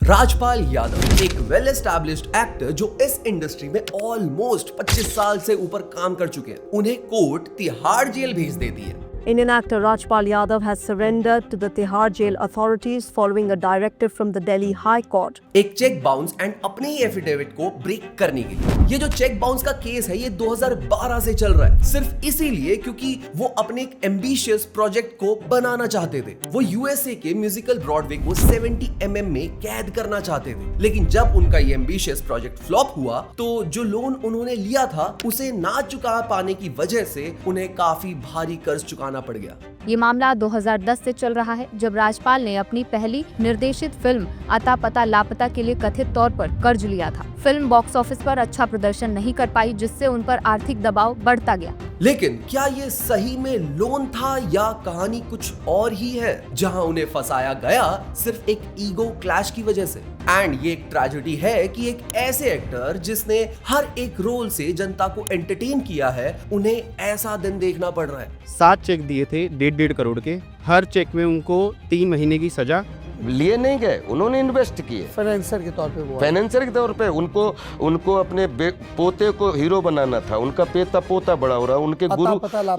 राजपाल यादव एक well established actor जो इस इंडस्ट्री में ऑलमोस्ट 25 साल से ऊपर काम कर चुके हैं। उन्हें कोर्ट तिहाड़ जेल भेज देती है। Indian actor Rajpal Yadav has surrendered to the Tihar jail authorities following a directive from the Delhi High Court. एक चेक बाउंस एंड अपने ही एफिडेविट को ब्रेक करने के लिए। ये जो चेक बाउंस का केस है ये 2012 से चल रहा है, सिर्फ इसीलिए क्योंकि वो अपने एक एम्बिशियस प्रोजेक्ट को बनाना चाहते थे। वो यूएसए के म्यूजिकल ब्रॉडवे को 70 mm में कैद करना चाहते थे, लेकिन जब उनका ये एम्बिशियस प्रोजेक्ट फ्लॉप हुआ तो जो लोन उन्होंने लिया था उसे ना चुका पाने की वजह से उन्हें काफी भारी कर्ज चुकाना पड़ गया। ये मामला 2010 से चल रहा है, जब राजपाल ने अपनी पहली निर्देशित फिल्म अता पता लापता के लिए कथित तौर पर कर्ज लिया था। फिल्म बॉक्स ऑफिस पर अच्छा प्रदर्शन नहीं कर पाई, जिससे उन पर आर्थिक दबाव बढ़ता गया। लेकिन क्या ये सही में लोन था या कहानी कुछ और ही है, जहां उन्हें फंसाया गया सिर्फ एक ईगो क्लैश की वजह से। एंड ये एक ट्रेजेडी है कि एक ऐसे एक्टर जिसने हर एक रोल से जनता को एंटरटेन किया है, उन्हें ऐसा दिन देखना पड़ रहा है। 7 चेक दिए थे 1.5 करोड़ के, हर चेक में उनको 3 महीने की सजा। लिए नहीं गए, उन्होंने इन्वेस्ट किए फाइनेंसर के तौर पे। वो फाइनेंसर के तौर पे उनको अपने पोते को हीरो बनाना था। उनका पोता बड़ा हो रहा, उनके गुरु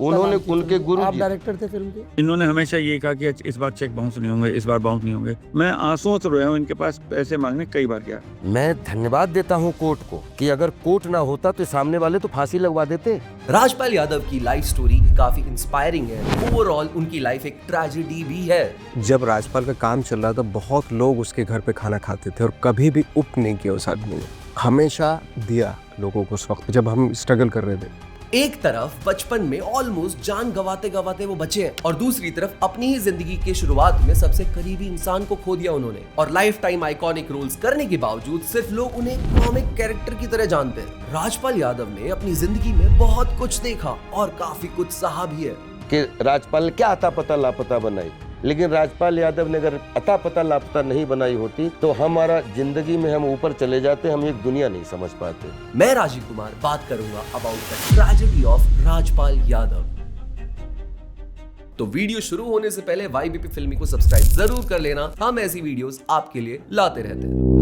उन्होंने उनके गुरु आप डायरेक्टर थे फिल्म के। इन्होंने हमेशा ये कहा कि इस बार चेक बाउंस नहीं होंगे, इस बार बाउंस नहीं होंगे। मैं आंसुओं से रोया हूँ, इनके पास पैसे मांगने कई बार गया। मैं धन्यवाद देता हूँ कोर्ट को कि अगर कोर्ट ना होता तो सामने वाले तो फांसी लगवा देते। राजपाल यादव की लाइफ स्टोरी काफी इंस्पायरिंग है। ओवरऑल उनकी लाइफ एक ट्रेजेडी भी है। जब राजपाल का काम चल रहा था, बहुत लोग उसके घर पे खाना खाते थे और कभी भी उप नहीं किया उस आदमी ने। हमेशा दिया लोगों को उस वक्त जब हम स्ट्रगल कर रहे थे। एक तरफ बचपन में ऑलमोस्ट जान गवाते गवाते वो बचे हैं, और दूसरी तरफ अपनी ही जिंदगी के शुरुआत में सबसे करीबी इंसान को खो दिया उन्होंने। और लाइफ टाइम आइकॉनिक रोल्स करने के बावजूद सिर्फ लोग उन्हें कॉमिक कैरेक्टर की तरह जानते हैं। राजपाल यादव ने अपनी जिंदगी में बहुत कुछ देखा और काफी कुछ सहा भी है। कि राजपाल क्या अता पता लापता बनाई, लेकिन राजपाल यादव ने अगर अता पता लापता नहीं बनाई होती तो हमारा जिंदगी में हम ऊपर चले जाते, हम एक दुनिया नहीं समझ पाते। मैं राजीव कुमार बात करूंगा about the tragedy of Rajpal Yadav. तो वीडियो शुरू होने से पहले YBP फिल्मी को सब्सक्राइब जरूर कर लेना। हम ऐसी वीडियोस आपके लिए लाते रहते हैं।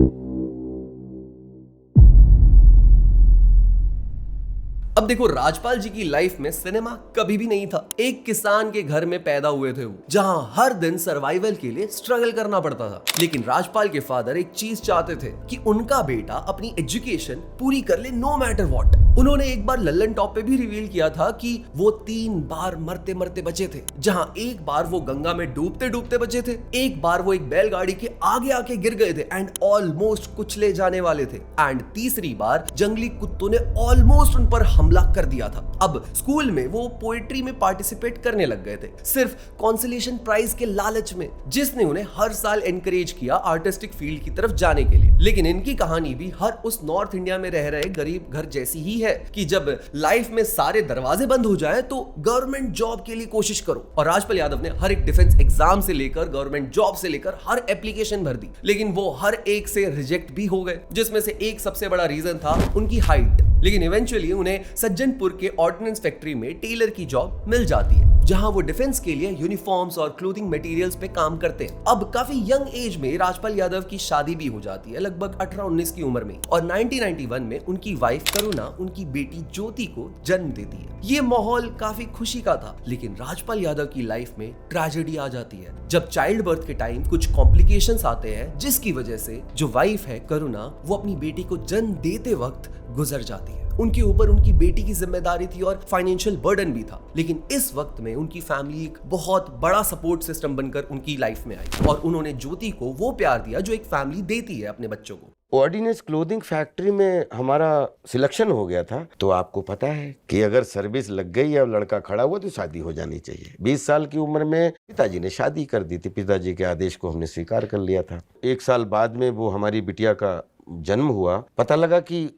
अब देखो, राजपाल जी की लाइफ में सिनेमा कभी भी नहीं था। एक किसान के घर में पैदा हुए थे वो, जहां हर दिन सर्वाइवल के लिए स्ट्रगल करना पड़ता था। लेकिन राजपाल के फादर एक चीज चाहते थे कि उनका बेटा अपनी एजुकेशन पूरी कर ले, नो मैटर व्हाट। उन्होंने एक बार लल्लन टॉप पे भी रिवील किया था कि वो 3 बार मरते मरते बचे थे, जहां एक बार वो गंगा में डूबते डूबते बचे थे, एक बार वो एक बैलगाड़ी के आगे आके गिर गए थे एंड ऑलमोस्ट कुचले जाने वाले थे, एंड तीसरी बार जंगली कुत्तों ने ऑलमोस्ट उन पर हमला कर दिया था। अब स्कूल में वो पोएट्री में पार्टिसिपेट करने लग गए थे, सिर्फ कॉन्सोलेशन प्राइज के लालच में, जिसने उन्हें हर साल एनकरेज किया आर्टिस्टिक फील्ड की तरफ जाने के लिए। लेकिन इनकी कहानी भी हर उस नॉर्थ इंडिया में रह रहे गरीब घर जैसी ही है कि जब लाइफ में सारे दरवाजे बंद हो जाए तो गवर्नमेंट जॉब के लिए कोशिश करो। और राजपाल यादव ने हर एक डिफेंस एग्जाम से लेकर गवर्नमेंट जॉब से लेकर हर एप्लीकेशन भर दी, लेकिन वो हर एक से रिजेक्ट भी हो गए, जिसमें से एक सबसे बड़ा रीजन था उनकी हाइट। लेकिन इवेंचुअली उन्हें सज्जनपुर के ऑर्डिनेंस फैक्ट्री में टेलर की जॉब मिल जाती है, जहां वो डिफेंस के लिए यूनिफॉर्म्स और क्लोथिंग मटेरियल्स पे काम करते हैं। अब काफी यंग एज में राजपाल यादव की शादी भी हो जाती है, लगभग 18-19 की उम्र में, और 1991 में उनकी वाइफ करुणा उनकी बेटी ज्योति को जन्म देती है। ये माहौल काफी खुशी का था, लेकिन राजपाल यादव की लाइफ में ट्रेजेडी आ जाती है जब चाइल्ड बर्थ के टाइम कुछ कॉम्प्लिकेशंस आते हैं, जिसकी वजह से जो वाइफ है करुणा, वो अपनी बेटी को जन्म देते वक्त गुजर जाती है। उनके ऊपर उनकी बेटी की जिम्मेदारी थी और फाइनेंशियल बर्डन भी था, लेकिन इस वक्त में उनकी फैमिली एक बहुत बड़ा सपोर्ट सिस्टम बनकर उनकी लाइफ में आई और उन्होंने ज्योति को वो प्यार दिया जो एक फैमिली देती है अपने बच्चों को। ऑर्डिनेंस क्लोथिंग फैक्ट्री में हमारा सिलेक्शन हो गया था, तो आपको पता है कि अगर सर्विस लग गई या लड़का खड़ा हुआ तो शादी हो जानी चाहिए। 20 साल की उम्र में पिताजी ने शादी कर दी थी, पिताजी के आदेश को हमने स्वीकार कर लिया था। 1 साल बाद में वो हमारी बिटिया का जन्म हुआ, पता लगा कि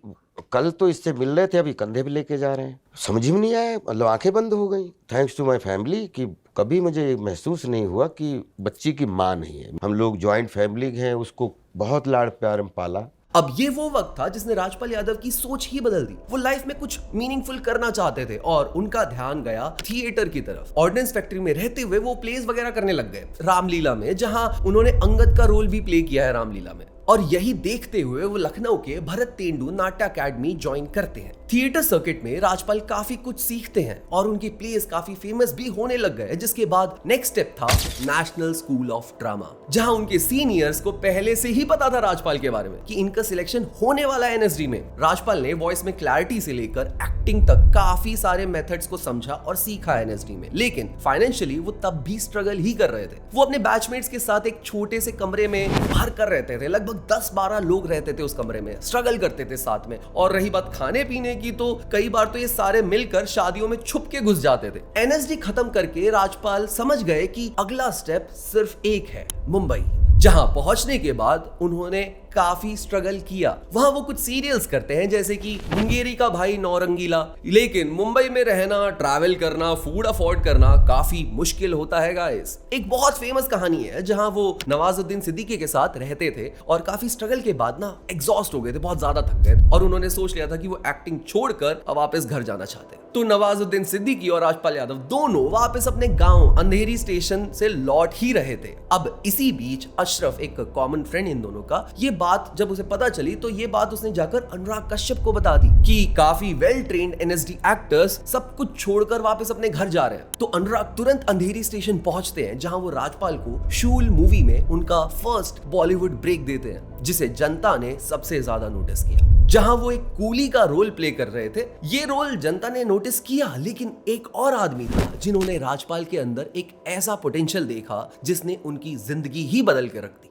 कल तो इससे मिल रहे थे, अभी कंधे पे लेके जा रहे हैं। समझ में नहीं आया, मतलब आंखें बंद हो गई। थैंक्स टू माय फैमिली कि कभी मुझे महसूस नहीं हुआ कि बच्ची की माँ नहीं है। हम लोग जॉइंट फैमिली हैं, उसको बहुत लाड़ प्यार में पाला। अब ये वो वक्त था जिसने राजपाल यादव की सोच ही बदल दी। वो लाइफ में कुछ मीनिंगफुल करना चाहते थे और उनका ध्यान गया थिएटर की तरफ। ऑर्डिनेंस फैक्ट्री में रहते हुए वो प्लेस वगैरह करने लग गए, रामलीला में, जहां उन्होंने अंगद का रोल भी प्ले किया है रामलीला में। और यही देखते हुए वो लखनऊ के भरत तेंदु नाट्य अकेडमी ज्वाइन करते हैं। थिएटर सर्किट में राजपाल काफी कुछ सीखते हैं और उनकी प्लेस काफी फेमस भी होने लग गए, जिसके बाद नेक्स्ट स्टेप था नेशनल स्कूल ऑफ ड्रामा, जहां उनके सीनियर्स को पहले से ही पता था राजपाल के बारे में कि इनका सिलेक्शन होने वाला है एनएसडी में। राजपाल ने वॉइस में क्लैरिटी से लेकर एक्टिंग तक काफी सारे मेथड्स को समझा और सीखा एनएसडी में, लेकिन फाइनेंशियली वो तब भी स्ट्रगल ही कर रहे थे। वो अपने बैचमेट्स के साथ एक छोटे से कमरे में भर कर रहते थे, लगभग 10-12 लोग रहते थे उस कमरे में, स्ट्रगल करते थे साथ में। और रही बात खाने पीने की, तो कई बार तो ये सारे मिलकर शादियों में छुप के घुस जाते थे। एनएसडी खत्म करके राजपाल समझ गए कि अगला स्टेप सिर्फ एक है, मुंबई, जहां पहुंचने के बाद उन्होंने काफी स्ट्रगल किया। वहां वो कुछ सीरियल्स करते हैं जैसे कि मुंगेरी का भाई नौरंगीला, लेकिन मुंबई में रहना, ट्रैवल करना, फूड अफोर्ड करना काफी मुश्किल होता है गाइस। एक बहुत फेमस कहानी है जहां वो नवाजुद्दीन सिद्दीकी के साथ रहते थे और काफी स्ट्रगल के बाद ना एग्जॉस्ट हो गए थे, बहुत ज्यादा थक गए और उन्होंने सोच लिया था कि वो एक्टिंग छोड़कर अब वापस घर जाना चाहते हैं। तो नवाजुद्दीन सिद्दीकी और राजपाल यादव दोनों वापस अपने गांव अंधेरी स्टेशन से लौट ही रहे थे। अब इसी बीच अशरफ, एक कॉमन फ्रेंड इन दोनों का, ये बात जब उसे पता चली तो ये बात उसने जाकर अनुराग कश्यप को बता दी कि काफी वेल ट्रेन्ड एनएसडी एक्टर्स सब कुछ छोड़कर वापस अपने घर जा रहे हैं। तो अनुराग तुरंत अंधेरी स्टेशन पहुंचते हैं जहां वो राजपाल को शूल मूवी में उनका फर्स्ट बॉलीवुड ब्रेक देते हैं, जिसे जनता ने सबसे ज्यादा नोटिस किया। जहां वो एक कूली का रोल प्ले कर रहे थे, ये रोल जनता ने नोटिस किया, लेकिन एक और आदमी था जिन्होंने राजपाल के अंदर एक ऐसा पोटेंशियल देखा जिसने उनकी जिंदगी ही बदल के रख दी।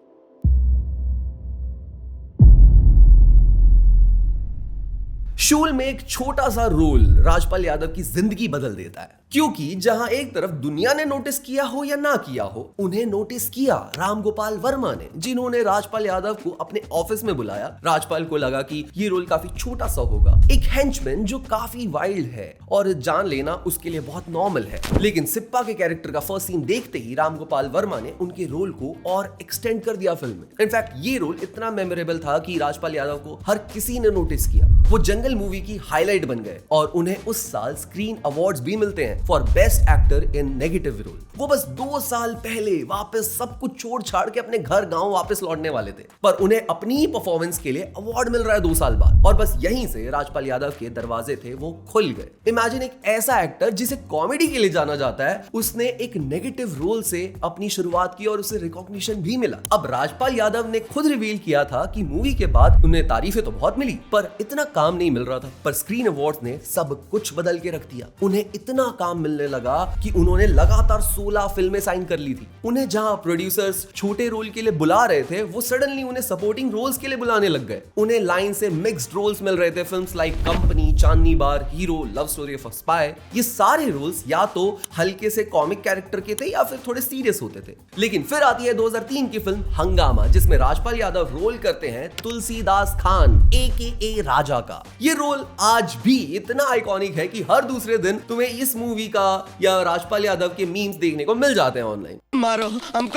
शूल में एक छोटा सा रोल राजपाल यादव की जिंदगी बदल देता है, क्योंकि जहां एक तरफ दुनिया ने नोटिस किया हो या ना किया हो, उन्हें नोटिस किया राम गोपाल वर्मा ने, जिन्होंने राजपाल यादव को अपने ऑफिस में बुलाया। राजपाल को लगा कि ये रोल काफी छोटा सा होगा, एक हेंचमैन जो काफी वाइल्ड है और जान लेना उसके लिए बहुत नॉर्मल है, लेकिन सिप्पा के कैरेक्टर का फर्स्ट सीन देखते ही राम गोपाल वर्मा ने उनके रोल को और एक्सटेंड कर दिया फिल्म में। इनफैक्ट ये रोल इतना मेमोरेबल था कि राजपाल यादव को हर किसी ने नोटिस किया। वो जंगल मूवी की हाईलाइट बन गए और उन्हें उस साल स्क्रीन अवार्ड्स भी मिलते हैं for best actor in negative role. वो बस 2 साल पहले वापस सब कुछ छोड़ छाड़ के अपने घर गांव वापस लौटने वाले थे, पर उन्हें अपनी ही परफॉर्मेंस के लिए अवार्ड मिल रहा है 2 साल बाद, और बस यहीं से राजपाल यादव के दरवाजे थे वो खुल गए। इमेजिन एक ऐसा एक्टर जिसे कॉमेडी के लिए जाना जाता है, उसने एक नेगेटिव रोल से अपनी शुरुआत की और उसे रिकॉग्निशन भी मिला। अब राजपाल यादव ने खुद रिवील किया था कि मूवी के बाद उन्हें तारीफें तो बहुत मिली, पर इतना काम नहीं मिल रहा था। पर स्क्रीन अवार्ड्स ने सब कुछ बदल के रख दिया। उन्हें इतना काम मिलने लगा कि उन्होंने लगातार 16 फिल्में साइन कर ली थी। उन्हें जहां प्रोड्यूसर्स छोटे रोल के लिए बुला रहे थे, वो सडनली उन्हें सपोर्टिंग रोल्स के लिए बुलाने लग गए। उन्हें लाइन से मिक्स्ड रोल्स मिल रहे थे। Films like company, Chandni bar, hero, love story of a spy, ये सारे रोल्स या तो हल्के से कॉमिक कैरेक्टर के थे या फिर थोड़े सीरियस होते थे। लेकिन फिर आती है 2003 की फिल्म हंगामा, जिसमें राजपाल यादव रोल करते हैं तुलसीदास खान AKA राजा का। ये रोल आज भी इतना आइकॉनिक है कि हर दूसरे दिन तुम्हें इस मूवी का या राजपाल यादव के मीम्स देखने को मिल जाते हैं ऑनलाइन। मारो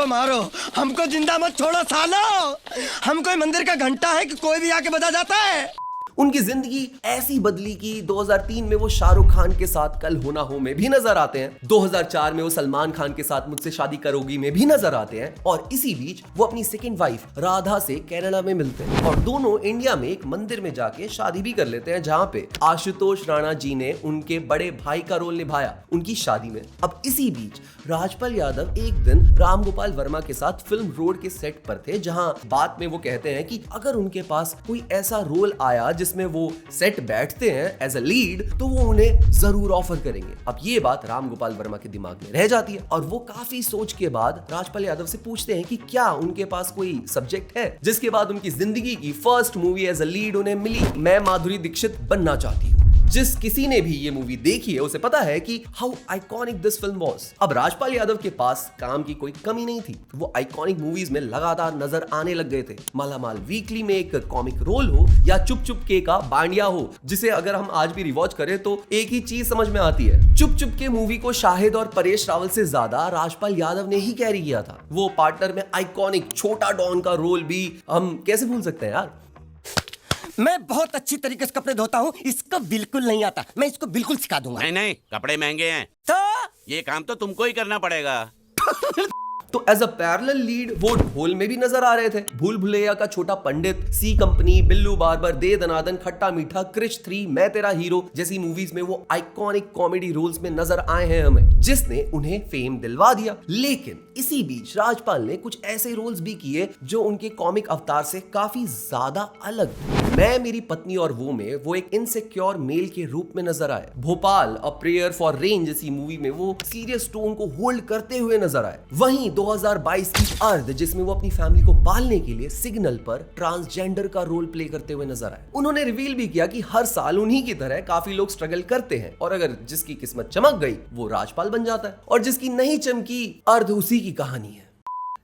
मारो, हमको जिंदा मत छोड़ो सालो, हम कोई मंदिर का घंटा है कि कोई भी आके बजा जाता है। उनकी जिंदगी ऐसी बदली कि 2003 में वो शाहरुख खान के साथ कल हो ना हो में भी नजर आते हैं। 2004 में वो सलमान खान के साथ मुझसे शादी करोगी में भी नजर आते हैं। और इसी बीच वो अपनी सेकंड वाइफ राधा से कनाडा में मिलते हैं और दोनों इंडिया में एक मंदिर में जाके शादी भी कर लेते हैं, जहां पे आशुतोष राणा जी ने उनके बड़े भाई का रोल निभाया उनकी शादी में। अब इसी बीच राजपाल यादव एक दिन राम गोपाल वर्मा के साथ फिल्म रोड के सेट पर थे, जहां बाद में वो कहते हैं कि अगर उनके पास कोई ऐसा रोल आया जिसमें वो सेट बैठते हैं एज अ लीड, तो वो उन्हें जरूर ऑफर करेंगे। अब ये बात राम गोपाल वर्मा के दिमाग में रह जाती है और वो काफी सोच के बाद राजपाल यादव से पूछते हैं कि क्या उनके पास कोई सब्जेक्ट है। जिसके बाद उनकी जिंदगी की first movie as a lead उन्हें मिली, मैं माधुरी दीक्षित बनना चाहती हूँ। जिस किसी ने भी ये मूवी देखी है उसे पता है कि how iconic this film was. अब राजपाल यादव के पास काम की कोई कमी नहीं थी। वो आइकॉनिक मूवीज में लगातार नजर आने लग गए थे। मालामाल वीकली में एक कॉमिक रोल हो या चुप चुप के का बांडिया हो, जिसे अगर हम आज भी रिवॉच करें तो एक ही चीज समझ में आती है। चुप चुप के मूवी को शाहिद और परेश रावल से ज्यादा राजपाल यादव ने ही कैरी किया था। वो पार्टनर में आइकॉनिक छोटा डॉन का रोल भी हम कैसे भूल सकते हैं यार। मैं बहुत अच्छी तरीके से कपड़े धोता हूँ, इसको बिल्कुल नहीं आता, मैं इसको बिल्कुल सिखा दूंगा। नहीं, कपड़े महंगे हैं तो ये काम तो तुमको ही करना पड़ेगा। तो एज अ पैरेलल लीड वो ढोल में भी नजर आ रहे थे। भूल भुलैया का छोटा पंडित, सी कंपनी, बिल्लू बार्बर, दे दनादन, खट्टा मीठा, क्रिश 3, मैं तेरा हीरो जैसी मूवीज में वो आइकॉनिक कॉमेडी रोल्स में नजर आए हैं हमें, जिसने उन्हें फेम दिलवा दिया। लेकिन इसी बीच राजपाल ने कुछ ऐसे रोल्स भी किए जो उनके कॉमिक अवतार से काफी ज्यादा अलग थे। मैं, मेरी पत्नी और में वो एक इनसिक्योर मेल के रूप में नजर आए। Bhopal, a prayer for rain जैसी मूवी में वो सीरियस टोन को होल्ड करते हुए नजर आए। वहीं 2022 की अर्ध, जिसमें वो अपनी फैमिली को पालने के लिए सिग्नल पर ट्रांसजेंडर का रोल प्ले करते हुए नजर आए। उन्होंने रिवील भी किया कि हर साल उन्हीं की तरह काफी लोग स्ट्रगल करते हैं और अगर जिसकी किस्मत चमक गई वो राजपाल बन जाता है और जिसकी नहीं चमकी अर्ध उसी की कहानी है।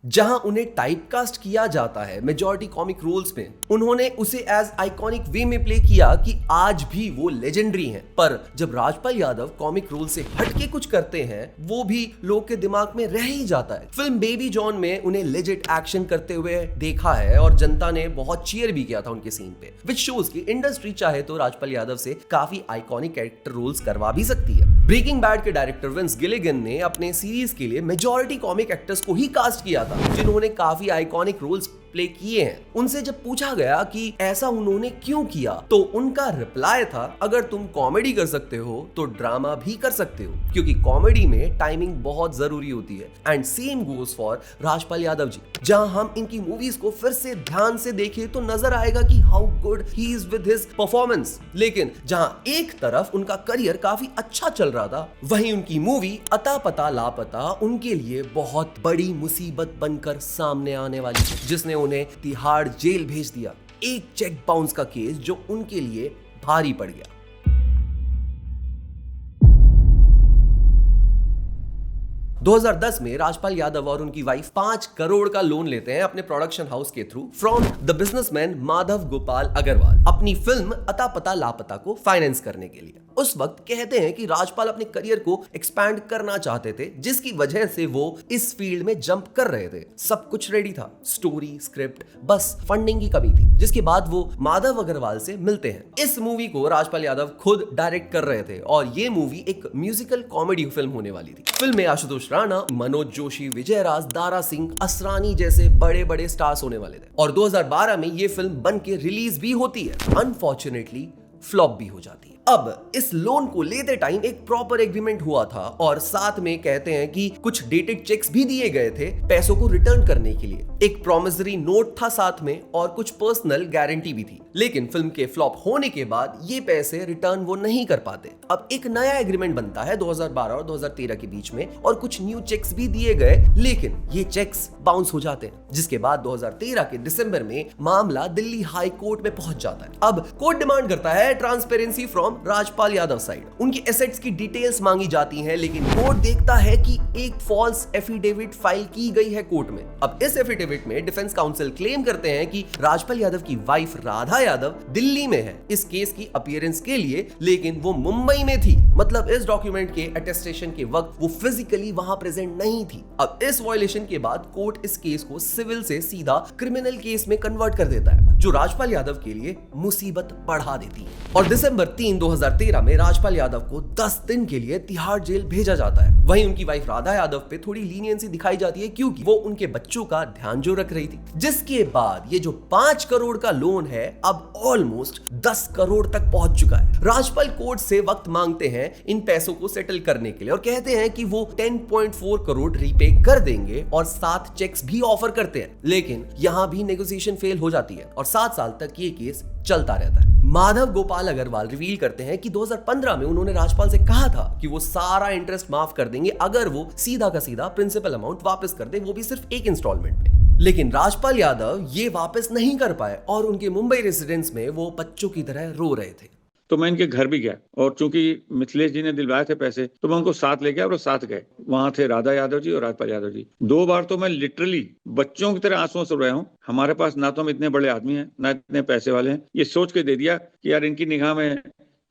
जहां उन्हें टाइपकास्ट किया जाता है मेजॉरिटी कॉमिक रोल्स में, उन्होंने उसे एज आइकॉनिक वे में प्ले किया कि आज भी वो लेजेंडरी हैं। पर जब राजपाल यादव कॉमिक रोल से हटके कुछ करते हैं वो भी लोग के दिमाग में रह ही जाता है। फिल्म बेबी जॉन में उन्हें लेजिट एक्शन करते हुए देखा है और जनता ने बहुत चीयर भी किया था उनके सीन पे, विच शोज की इंडस्ट्री चाहे तो राजपाल यादव से काफी आइकॉनिक कैरेक्टर रोल्स करवा भी सकती है। ब्रेकिंग बैड के डायरेक्टर विंस गिलिगन ने अपने सीरीज के लिए मेजॉरिटी कॉमिक एक्टर्स को ही कास्ट किया था जिन्होंने काफी आइकॉनिक रोल्स प्ले किए हैं। उनसे जब पूछा गया कि ऐसा उन्होंने क्यों किया तो उनका रिप्लाई था, अगर तुम कॉमेडी कर सकते हो तो ड्रामा भी कर सकते हो, क्योंकि कॉमेडी में टाइमिंग बहुत जरूरी होती है। And same goes for Rajpal Yadav ji. जहां हम इनकी मूवीज को फिर से ध्यान से देखें तो नजर आएगा कि how good he is with his performance. लेकिन जहां एक तरफ उनका करियर काफी अच्छा चल रहा था, वहीं उनकी मूवी अता पता लापता उनके लिए बहुत बड़ी मुसीबत बनकर सामने आने वाली है, जिसने उन्हें तिहाड़ जेल भेज दिया। एक चेक बाउंस का केस जो उनके लिए भारी पड़ गया। – 2010 में राजपाल यादव और उनकी वाइफ 5 करोड़ का लोन लेते हैं अपने प्रोडक्शन हाउस के through from the businessman Madhav Gopal Agrawal अपनी फिल्म अता पता लापता को फाइनेंस करने के लिए। उस वक्त कहते हैं कि राजपाल अपने करियर को एक्सपैंड करना चाहते थे, जिसकी वजह से वो इस फील्ड में जंप कर रहे थे। सब कुछ रेडी था, स्टोरी, स्क्रिप्ट, बस फंडिंग की कमी थी, जिसके बाद वो माधव अग्रवाल से मिलते हैं। इस मूवी को राजपाल यादव खुद डायरेक्ट कर रहे थे और ये मूवी एक म्यूजिकल कॉमेडी फिल्म होने वाली थी। फिल्म में आशुतोष राणा, मनोज जोशी, विजय राज, दारा सिंह, असरानी जैसे बड़े बड़े स्टार्स होने वाले थे और 2012 में ये फिल्म बन के रिलीज भी होती है। अनफॉर्चुनेटली फ्लॉप भी हो जाती है। अब इस लोन को लेते टाइम एक प्रॉपर एग्रीमेंट हुआ था और साथ में कहते हैं कि कुछ डेटेड चेक्स भी दिए गए थे पैसों को रिटर्न करने के लिए। एक प्रॉमिसरी नोट था साथ में और कुछ पर्सनल गारंटी भी थी। लेकिन फिल्म के फ्लॉप होने के बाद ये पैसे रिटर्न वो नहीं कर पाते। अब एक नया एग्रीमेंट बनता है 2012 और 2013 के बीच में और कुछ न्यू चेक्स भी दिए गए, लेकिन ये चेक्स बाउंस हो जाते हैं, जिसके बाद 2013 के दिसंबर में मामला दिल्ली हाई कोर्ट में पहुंच जाता है। अब कोर्ट डिमांड करता है transparency from Rajpal Yadav side. उनकी एसेट्स की डिटेल्स मांगी जाती हैं, लेकिन कोर्ट देखता है कि एक फॉल्स एफिडेविट फाइल की गई है कोर्ट में। अब इस एफिडेविट में डिफेंस काउंसिल क्लेम करते हैं कि राजपाल यादव की वाइफ राधा यादव दिल्ली में है इस केस की अपीयरेंस के लिए, लेकिन वो मुंबई में थी। मतलब इस डॉक्यूमेंट के अटेस्टेशन के वक्त वो फिजिकली वहां प्रेजेंट नहीं थी। अब इस वायलेशन के बाद कोर्ट इस केस को सिविल से सीधा क्रिमिनल केस में कन्वर्ट कर देता है, जो राजपाल यादव के लिए मुसीबत बढ़ा देती है। और दिसंबर 3, 2013 में राजपाल यादव को 10 दिन के लिए तिहाड़ जेल भेजा जाता है। वहीं उनकी वाइफ राधा यादव पे थोड़ी लीनियंसी दिखाई जाती है, क्योंकि वो उनके बच्चों का ध्यान जो रख रही थी। जिसके बाद ये जो 5 करोड़ का लोन है अब ऑलमोस्ट 10 करोड़ तक पहुंच चुका है। राजपाल कोर्ट से वक्त मांगते हैं इन पैसों को सेटल करने के लिए और कहते हैं कि वो 10.4 करोड़ रीपे कर देंगे और 7 चेक्स भी ऑफर करते हैं। लेकिन यहां भी नेगोशिएशन फेल हो जाती है और 7 साल तक ये केस चलता रहता है। माधव गोपाल अग्रवाल रिवील करते हैं कि 2015 में उन्होंने राजपाल से कहा था कि वो सारा इंटरेस्ट माफ कर देंगे अगर वो सीधा का सीधा प्रिंसिपल अमाउंट वापस कर दे, वो भी सिर्फ एक इंस्टॉलमेंट में। लेकिन राजपाल यादव ये वापस नहीं कर पाए और उनके मुंबई रेसिडेंस में वो बच्चों की तरह रो रहे थे। तो मैं इनके घर भी गया और चूंकि मिथिलेश जी ने दिलवाए थे पैसे तो मैं उनको साथ ले गया और साथ गए। वहां थे राधा यादव जी और राजपाल यादव जी। 2 बार तो मैं लिटरली बच्चों की तरह आंसुओं से रोया हूँ। हमारे पास ना तो हम इतने बड़े आदमी हैं ना इतने पैसे वाले हैं, ये सोच के दे दिया कि यार इनकी निगाह में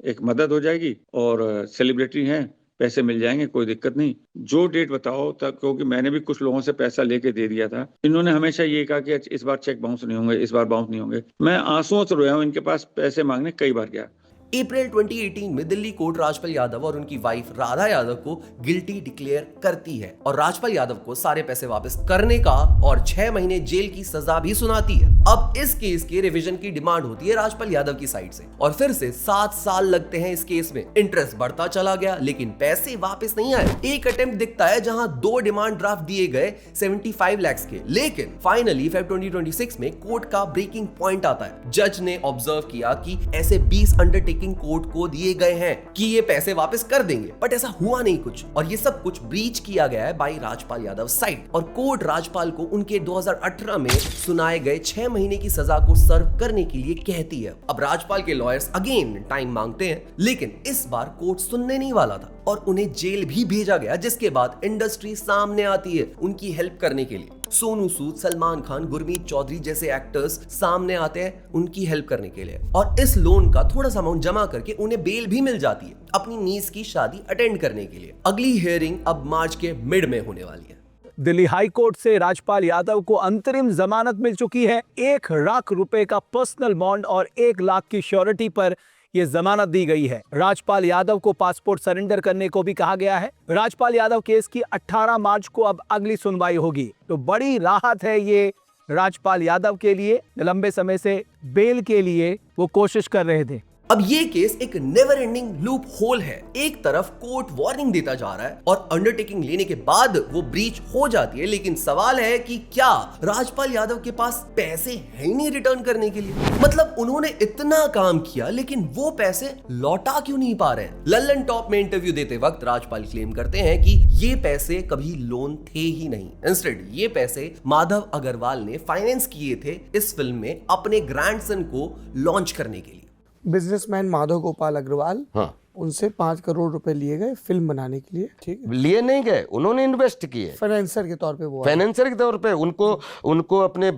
एक मदद हो जाएगी और सेलिब्रिटी हैं, पैसे मिल जाएंगे, कोई दिक्कत नहीं, जो डेट बताओ तक, क्योंकि मैंने भी कुछ लोगों से पैसा लेके दे दिया था। इन्होंने हमेशा ये कहा कि इस बार चेक बाउंस नहीं होंगे, इस बार बाउंस नहीं होंगे। मैं आंसुओं से रोया हूँ, इनके पास पैसे मांगने कई बार गया। अप्रैल 2018 में दिल्ली कोर्ट राजपाल यादव और उनकी वाइफ राधा यादव को गिल्टी डिक्लेयर करती है और राजपाल यादव को सारे पैसे वापस करने का और 6 महीने जेल की सजा भी सुनाती है। अब इस केस के रिवीजन की डिमांड होती है राजपाल यादव की साइड से और फिर से 7 साल लगते हैं इस केस में। इंटरेस्ट बढ़ता चला गया लेकिन पैसे वापस नहीं आए। एक अटेम्प्ट दिखता है जहां 2 डिमांड ड्राफ्ट दिए गए 75 लाख के, लेकिन फाइनली फेब 2026 में कोर्ट का ब्रेकिंग पॉइंट आता है। जज ने ऑब्जर्व किया कि ऐसे 20 अंडरटेकिंग कोर्ट को दिए गए हैं कि ये पैसे वापस कर देंगे, बट ऐसा हुआ नहीं कुछ और ये सब कुछ ब्रीच किया गया है बाय राजपाल यादव साइड और कोर्ट राजपाल को उनके 2018 में सुनाए गए 6 महीने की सजा को सर्व करने के लिए कहती है। अब राजपाल के लॉयर्स अगेन टाइम मांगते हैं लेकिन इस बार कोर्ट सुनने नहीं वाला था और उन्हें जेल भी भेजा गया, जिसके बाद इंडस्ट्री सामने आती है उनकी हेल्प करने के लिए। सोनू सूद, सलमान खान, गुरमीत चौधरी जैसे एक्टर्स सामने आते हैं उनकी हेल्प करने के लिए और इस लोन का थोड़ा सा अमाउंट जमा करके उन्हें बेल भी मिल जाती है अपनी नीस की शादी अटेंड करने के लिए। अगली हियरिंग अब मार्च के मिड में होने वाली है। दिल्ली हाई कोर्ट से राजपाल यादव को अंतरिम जमानत मिल चुकी है। 1 लाख रुपए का पर्सनल बॉन्ड और 1 लाख की श्योरिटी पर यह जमानत दी गई है। राजपाल यादव को पासपोर्ट सरेंडर करने को भी कहा गया है। राजपाल यादव केस की 18 मार्च को अब अगली सुनवाई होगी, तो बड़ी राहत है ये राजपाल यादव के लिए। लंबे समय से बेल के लिए वो कोशिश कर रहे थे। अब ये केस एक नेवर एंडिंग लूप होल है। एक तरफ कोर्ट वार्निंग देता जा रहा है और अंडरटेकिंग लेने के बाद वो ब्रीच हो जाती है, लेकिन सवाल है कि क्या राजपाल यादव के पास पैसे हैं ही नहीं रिटर्न करने के लिए? मतलब उन्होंने इतना काम किया लेकिन वो पैसे लौटा क्यों नहीं पा रहे हैं? लल्लन टॉप में इंटरव्यू देते वक्त राजपाल क्लेम करते हैं कि ये पैसे कभी लोन थे ही नहीं, इंस्टेड ये पैसे माधव अग्रवाल ने फाइनेंस किए थे इस फिल्म में अपने ग्रैंडसन को लॉन्च करने के लिए। बिजनेसमैन माधव गोपाल अग्रवाल, हाँ, उनसे 5 करोड़ रुपए लिए गए फिल्म बनाने के लिए। ठीक है, लिए नहीं गए, उन्होंने इन्वेस्ट किए फाइनेंसर के तौर पे वो आए। फाइनेंसर के तौर पे। उनको अपने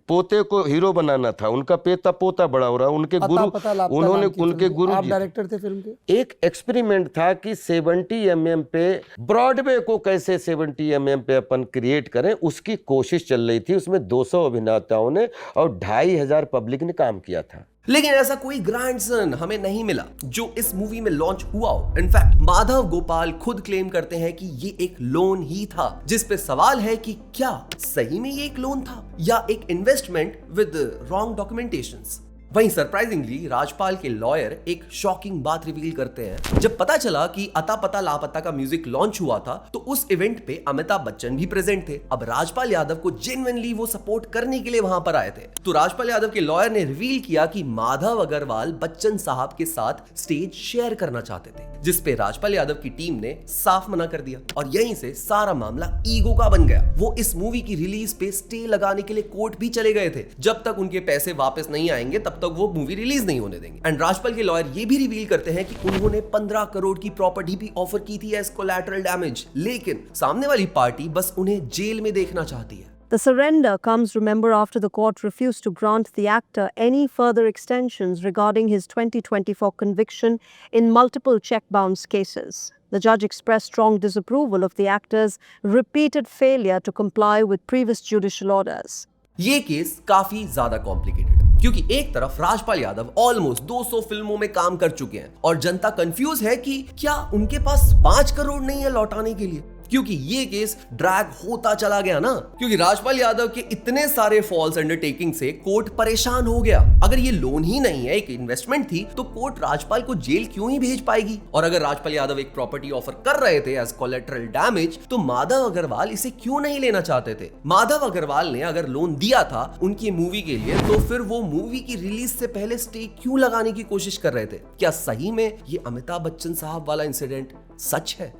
पोते को हीरो बनाना था, उनका पोता बड़ा हो रहा, उनके गुरु, उन्होंने उनके गुरु। आप डायरेक्टर थे फिल्म के। एक एक्सपेरिमेंट था कि 70 mm पे ब्रॉडवे को कैसे 70 mm पे अपन क्रिएट करें, उसकी कोशिश चल रही थी। उसमें 200 अभिनेताओं ने और 2500 पब्लिक ने काम किया था। लेकिन ऐसा कोई ग्रैंडसन हमें नहीं मिला जो इस मूवी में लॉन्च हुआ हो। इनफैक्ट माधव गोपाल खुद क्लेम करते हैं कि ये एक लोन ही था, जिस पे सवाल है कि क्या सही में ये एक लोन था या एक इन्वेस्टमेंट विद रॉन्ग डॉक्यूमेंटेशंस। वहीं सरप्राइजिंगली राजपाल के लॉयर एक शॉकिंग बात रिवील करते हैं। जब पता चला कि अता पता लापता का म्यूजिक लॉन्च हुआ था तो उस इवेंट पे अमिताभ बच्चन भी प्रेजेंट थे। अब राजपाल यादव को जेन्युइनली वो सपोर्ट करने के लिए वहां पर आए थे। तो राजपाल यादव के लॉयर ने रिवील किया कि माधव अग्रवाल बच्चन साहब के साथ स्टेज शेयर करना चाहते थे, जिसपे राजपाल यादव की टीम ने साफ मना कर दिया और यहीं से सारा मामला ईगो का बन गया। वो इस मूवी की रिलीज पे स्टे लगाने के लिए कोर्ट भी चले गए थे। जब तक उनके पैसे वापस नहीं आएंगे तब तक वो मूवी रिलीज नहीं होने देंगे। एंड राजपाल के लॉयर ये भी रिवील करते हैं कि उन्होंने 15 करोड़ की प्रॉपर्टी भी ऑफर की थी एज कोलैटरल डैमेज, लेकिन सामने वाली पार्टी बस उन्हें जेल में देखना चाहती है। The surrender comes, remember, after the court refused to grant the actor any further extensions regarding his 2024 conviction in multiple check bounce cases. The judge expressed strong disapproval of the actor's repeated failure to comply with previous judicial orders. ये case काफी ज्यादा complicated क्योंकि एक तरफ Rajpal Yadav almost 200 फिल्मों में काम कर चुके हैं और जनता कंफ्यूज है कि क्या उनके पास 5 करोड़ नहीं है लौटाने के लिए, क्योंकि ये केस ड्रैग होता चला गया ना। क्योंकि राजपाल यादव के इतने सारे फॉल्स अंडरटेकिंग से कोर्ट परेशान हो गया। अगर ये लोन ही नहीं है, एक इन्वेस्टमेंट थी, तो कोर्ट राजपाल को जेल क्यों ही भेज पाएगी? और अगर राजपाल यादव एक प्रॉपर्टी ऑफर कर रहे थे एज कोलैटरल डैमेज, तो माधव अग्रवाल इसे क्यों नहीं लेना चाहते थे? माधव अग्रवाल ने अगर लोन दिया था उनकी मूवी के लिए, तो फिर वो मूवी की रिलीज से पहले स्टे क्यों लगाने की कोशिश कर रहे थे? क्या सही में ये अमिताभ बच्चन साहब वाला इंसिडेंट सच है?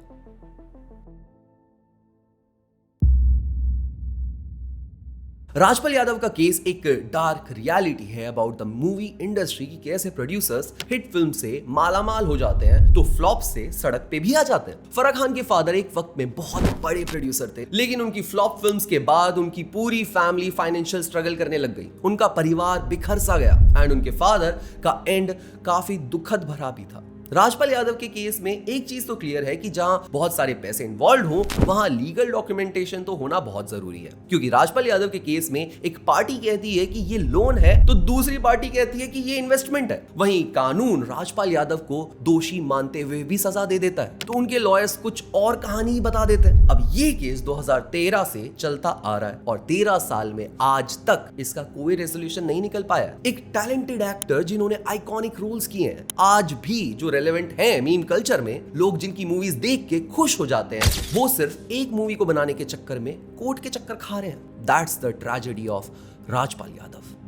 राजपाल यादव का केस एक डार्क रियलिटी है अबाउट द मूवी इंडस्ट्री की कैसे प्रोड्यूसर्स हिट फिल्म से मालामाल हो जाते हैं तो फ्लॉप से सड़क पे भी आ जाते हैं। फराह खान के फादर एक वक्त में बहुत बड़े प्रोड्यूसर थे, लेकिन उनकी फ्लॉप फिल्म्स के बाद उनकी पूरी फैमिली फाइनेंशियल स्ट्रगल करने लग गई। उनका परिवार बिखर सा गया एंड उनके फादर का एंड काफी दुखद भरा भी था। राजपाल यादव के केस में एक चीज तो क्लियर है कि जहां बहुत सारे पैसे इन्वॉल्व हो वहां लीगल डॉक्यूमेंटेशन तो होना बहुत जरूरी है, क्योंकि राजपाल यादव के केस में एक पार्टी कहती है कि ये लोन है तो दूसरी पार्टी कहती है कि ये इन्वेस्टमेंट है। वहीं कानून राजपाल यादव को दोषी मानते हुए भी सजा दे देता है, तो उनके लॉयर्स कुछ और कहानी ही बता देते हैं। अब ये केस 2013 से चलता आ रहा है और 13 साल में आज तक इसका कोई रेजोल्यूशन नहीं निकल पाया। एक टैलेंटेड एक्टर जिन्होंने आइकॉनिक रोल्स किए हैं, आज भी जो रेलेवेंट हैं मीम कल्चर में, लोग जिनकी मूवीज देख के खुश हो जाते हैं, वो सिर्फ एक मूवी को बनाने के चक्कर में कोर्ट के चक्कर खा रहे हैं। That's the tragedy of Rajpal Yadav.